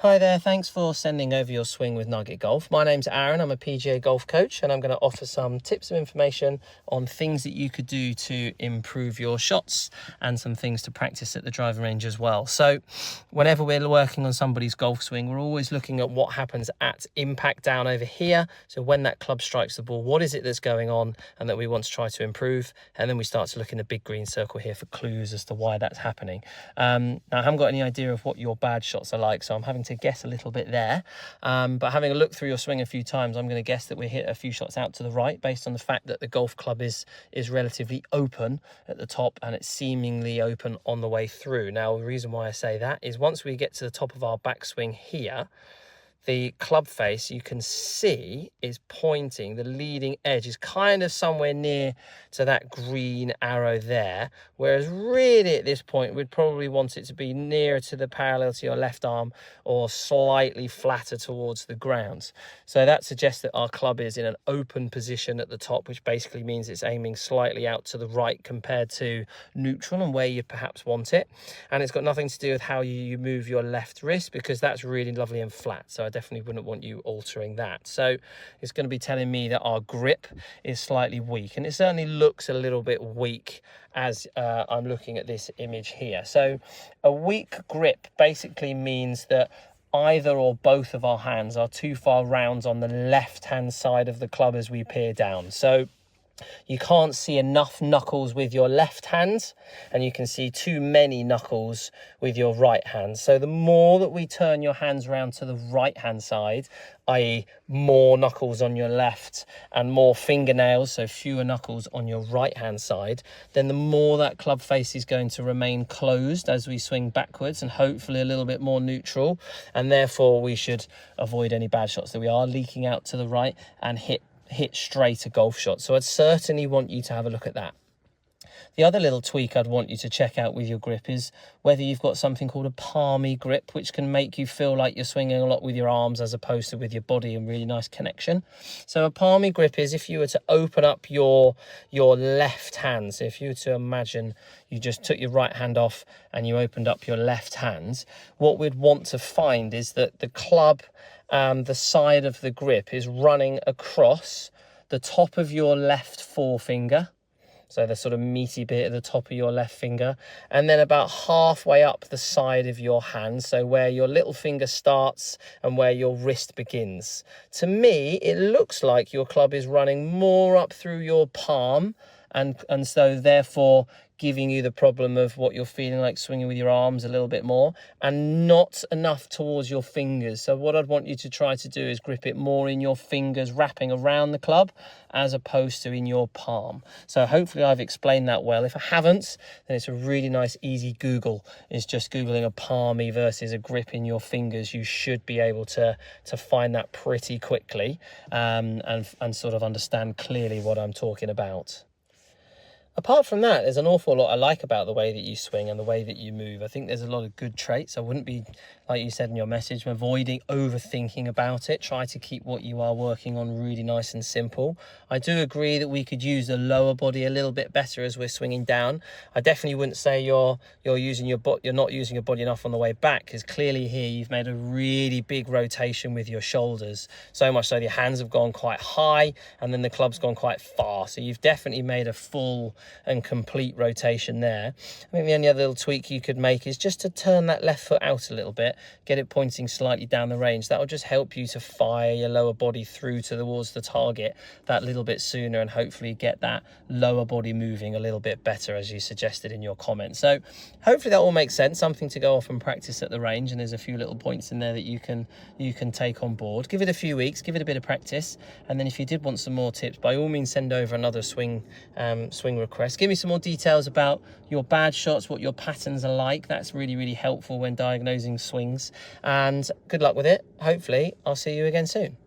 Hi there, thanks for sending over your swing with Nugget Golf. My name's Aaron, I'm a PGA Golf coach, and I'm going to offer some tips of information on things that you could do to improve your shots and some things to practice at the driving range as well. So whenever we're working on somebody's golf swing, we're always looking at what happens at impact down over here. So when that club strikes the ball, what is it that's going on and that we want to try to improve? And then we start to look in the big green circle here for clues as to why that's happening. Now, I haven't got any idea of what your bad shots are like, so I'm having to guess a little bit there, but having a look through your swing a few times, I'm going to guess that we hit a few shots out to the right based on the fact that the golf club is relatively open at the top and it's seemingly open on the way through. Now, the reason why I say that is once we get to the top of our backswing here, the club face you can see is pointing, the leading edge is kind of somewhere near to that green arrow there, whereas really at this point we'd probably want it to be nearer to the parallel to your left arm or slightly flatter towards the ground. So that suggests that our club is in an open position at the top, which basically means it's aiming slightly out to the right compared to neutral and where you perhaps want it. And it's got nothing to do with how you move your left wrist, because that's really lovely and flat. So I definitely wouldn't want you altering that. So it's going to be telling me that our grip is slightly weak, and it certainly looks a little bit weak as I'm looking at this image here. So a weak grip basically means that either or both of our hands are too far round on the left hand side of the club as we peer down. So you can't see enough knuckles with your left hand, and you can see too many knuckles with your right hand. So the more that we turn your hands around to the right hand side, i.e. more knuckles on your left and more fingernails, so fewer knuckles on your right hand side, then the more that club face is going to remain closed as we swing backwards and hopefully a little bit more neutral, and therefore we should avoid any bad shots that we are leaking out to the right and hit straight a golf shot. So I'd certainly want you to have a look at that. The other little tweak I'd want you to check out with your grip is whether you've got something called a palmy grip, which can make you feel like you're swinging a lot with your arms as opposed to with your body, and really nice connection. So a palmy grip is if you were to open up your left hand. So if you were to imagine you just took your right hand off and you opened up your left hand, what we'd want to find is that the club, the side of the grip is running across the top of your left forefinger, so the sort of meaty bit at the top of your left finger, and then about halfway up the side of your hand, so where your little finger starts and where your wrist begins. To me, it looks like your club is running more up through your palm, and so therefore giving you the problem of what you're feeling like swinging with your arms a little bit more, and not enough towards your fingers. So what I'd want you to try to do is grip it more in your fingers wrapping around the club as opposed to in your palm. So hopefully I've explained that well. If I haven't, then it's a really nice easy Google. It's just Googling a palmy versus a grip in your fingers. You should be able to find that pretty quickly, and sort of understand clearly what I'm talking about. Apart from that, there's an awful lot I like about the way that you swing and the way that you move. I think there's a lot of good traits. I wouldn't be, like you said in your message, avoiding overthinking about it. Try to keep what you are working on really nice and simple. I do agree that we could use the lower body a little bit better as we're swinging down. I definitely wouldn't say you're not using your body enough on the way back, because clearly here you've made a really big rotation with your shoulders, so much so your hands have gone quite high and then the club's gone quite far. So you've definitely made a full and complete rotation there. I think the only other little tweak you could make is just to turn that left foot out a little bit, get it pointing slightly down the range. That will just help you to fire your lower body through towards the target that little bit sooner, and hopefully get that lower body moving a little bit better as you suggested in your comments. So hopefully that all makes sense, something to go off and practice at the range, and there's a few little points in there that you can take on board. Give it a few weeks, give it a bit of practice, and then if you did want some more tips, by all means send over another swing request. Give me some more details about your bad shots, what your patterns are like. That's really helpful when diagnosing swings, and good luck with it. Hopefully I'll see you again soon.